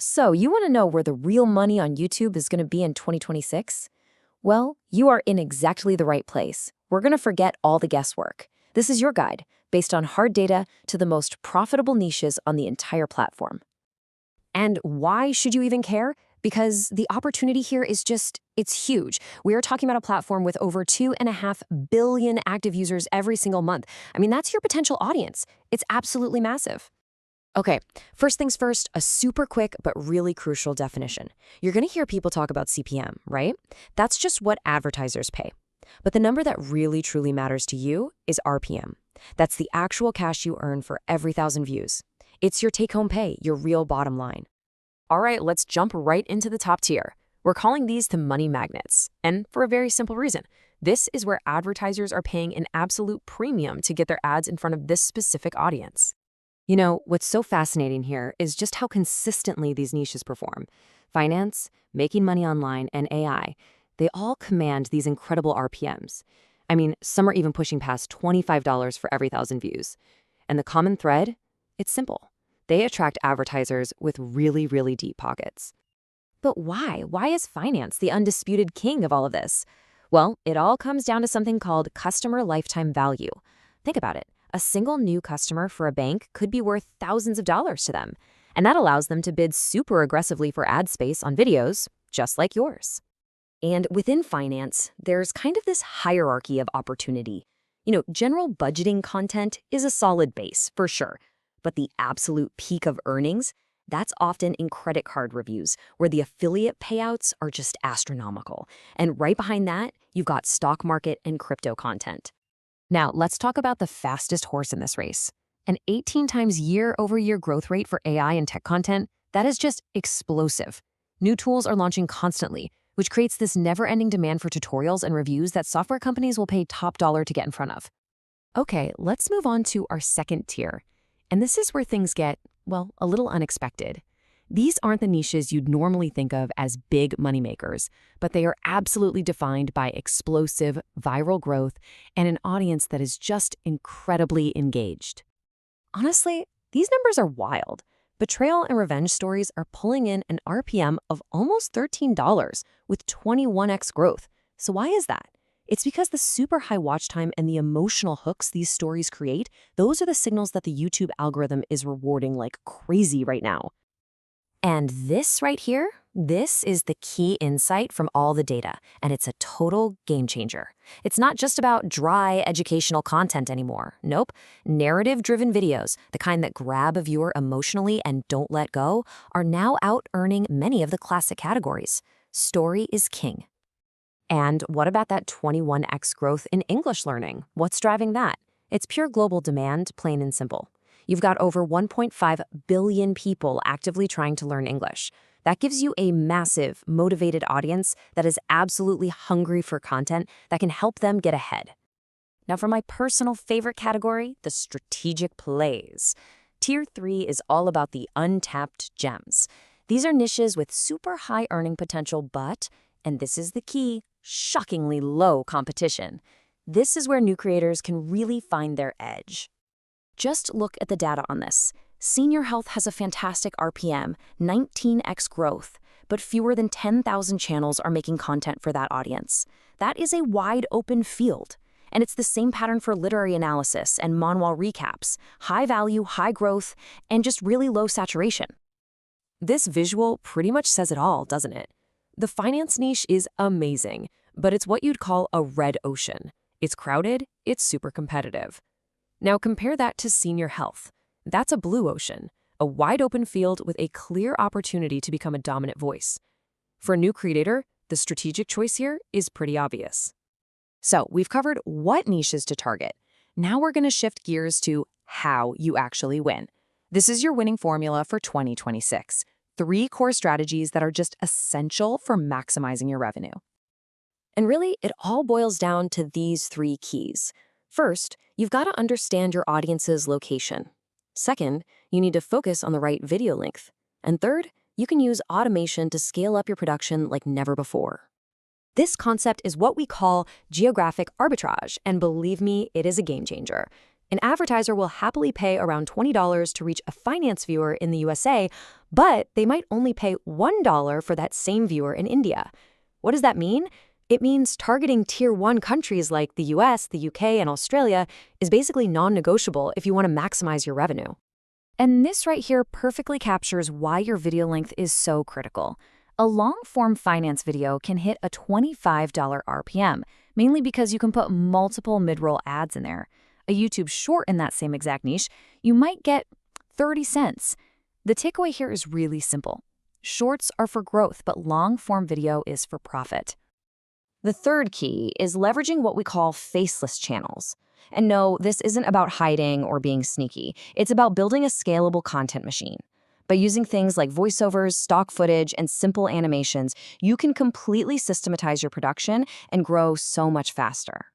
So, you want to know where the real money on YouTube is going to be in 2026? Well, you are in exactly the right place. We're going to forget all the guesswork. This is your guide, based on hard data to the most profitable niches on the entire platform. And why should you even care? Because the opportunity here is it's huge. We are talking about a platform with over 2.5 billion active users every single month. I mean, that's your potential audience. It's absolutely massive. Okay, first things first, a super quick but really crucial definition. You're going to hear people talk about CPM, right? That's just what advertisers pay. But the number that really truly matters to you is RPM. That's the actual cash you earn for every 1,000 views. It's your take-home pay, your real bottom line. All right, let's jump right into the top tier. We're calling these the money magnets, and for a very simple reason. This is where advertisers are paying an absolute premium to get their ads in front of this specific audience. You know, what's so fascinating here is just how consistently these niches perform. Finance, making money online, and AI, they all command these incredible RPMs. I mean, some are even pushing past $25 for every 1,000 views. And the common thread? It's simple. They attract advertisers with really, really deep pockets. But why? Why is finance the undisputed king of all of this? Well, it all comes down to something called customer lifetime value. Think about it. A single new customer for a bank could be worth thousands of dollars to them, and that allows them to bid super aggressively for ad space on videos, just like yours. And within finance, there's kind of this hierarchy of opportunity. General budgeting content is a solid base, for sure, but the absolute peak of earnings, that's often in credit card reviews, where the affiliate payouts are just astronomical. And right behind that, you've got stock market and crypto content. Now, let's talk about the fastest horse in this race. An 18 times year-over-year growth rate for AI and tech content, that is just explosive. New tools are launching constantly, which creates this never-ending demand for tutorials and reviews that software companies will pay top dollar to get in front of. Okay, let's move on to our second tier. And this is where things get, well, a little unexpected. These aren't the niches you'd normally think of as big moneymakers, but they are absolutely defined by explosive, viral growth and an audience that is just incredibly engaged. Honestly, these numbers are wild. Betrayal and revenge stories are pulling in an RPM of almost $13 with 21x growth. So why is that? It's because the super high watch time and the emotional hooks these stories create, those are the signals that the YouTube algorithm is rewarding like crazy right now. And this right here, this is the key insight from all the data, and it's a total game changer. It's not just about dry educational content anymore. Nope. Narrative-driven videos, the kind that grab a viewer emotionally and don't let go, are now out-earning many of the classic categories. Story is king. And what about that 21x growth in English learning? What's driving that? It's pure global demand, plain and simple. You've got over 1.5 billion people actively trying to learn English. That gives you a massive, motivated audience that is absolutely hungry for content that can help them get ahead. Now, for my personal favorite category, the strategic plays. Tier 3 is all about the untapped gems. These are niches with super high earning potential, but, and this is the key, shockingly low competition. This is where new creators can really find their edge. Just look at the data on this. Senior Health has a fantastic RPM, 19x growth, but fewer than 10,000 channels are making content for that audience. That is a wide open field. And it's the same pattern for literary analysis and manual recaps, high value, high growth, and just really low saturation. This visual pretty much says it all, doesn't it? The finance niche is amazing, but it's what you'd call a red ocean. It's crowded, it's super competitive. Now compare that to Senior Health. That's a blue ocean, a wide open field with a clear opportunity to become a dominant voice. For a new creator, the strategic choice here is pretty obvious. So we've covered what niches to target. Now we're going to shift gears to how you actually win. This is your winning formula for 2026. 3 core strategies that are just essential for maximizing your revenue. And really, it all boils down to these 3 keys. First, you've got to understand your audience's location. Second, you need to focus on the right video length. And third, you can use automation to scale up your production like never before. This concept is what we call geographic arbitrage, and believe me, it is a game changer. An advertiser will happily pay around $20 to reach a finance viewer in the USA, but they might only pay $1 for that same viewer in India. What does that mean? It means targeting Tier 1 countries like the US, the UK, and Australia is basically non-negotiable if you want to maximize your revenue. And this right here perfectly captures why your video length is so critical. A long-form finance video can hit a $25 RPM, mainly because you can put multiple mid-roll ads in there. A YouTube short in that same exact niche, you might get 30 cents. The takeaway here is really simple. Shorts are for growth, but long-form video is for profit. The third key is leveraging what we call faceless channels. And no, this isn't about hiding or being sneaky. It's about building a scalable content machine. By using things like voiceovers, stock footage, and simple animations, you can completely systematize your production and grow so much faster.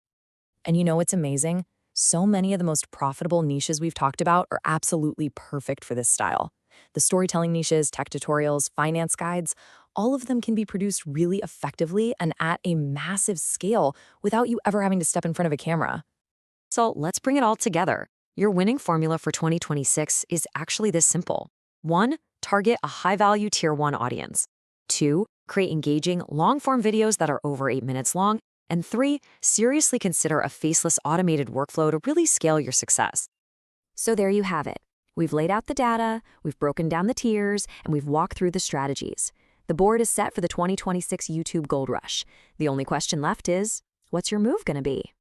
And you know what's amazing? So many of the most profitable niches we've talked about are absolutely perfect for this style. The storytelling niches, tech tutorials, finance guides, all of them can be produced really effectively and at a massive scale without you ever having to step in front of a camera. So let's bring it all together. Your winning formula for 2026 is actually this simple. 1. Target a high-value Tier 1 audience. 2. Create engaging, long-form videos that are over 8 minutes long. And 3. Seriously consider a faceless automated workflow to really scale your success. So there you have it. We've laid out the data, we've broken down the tiers, and we've walked through the strategies. The board is set for the 2026 YouTube Gold Rush. The only question left is, what's your move going to be?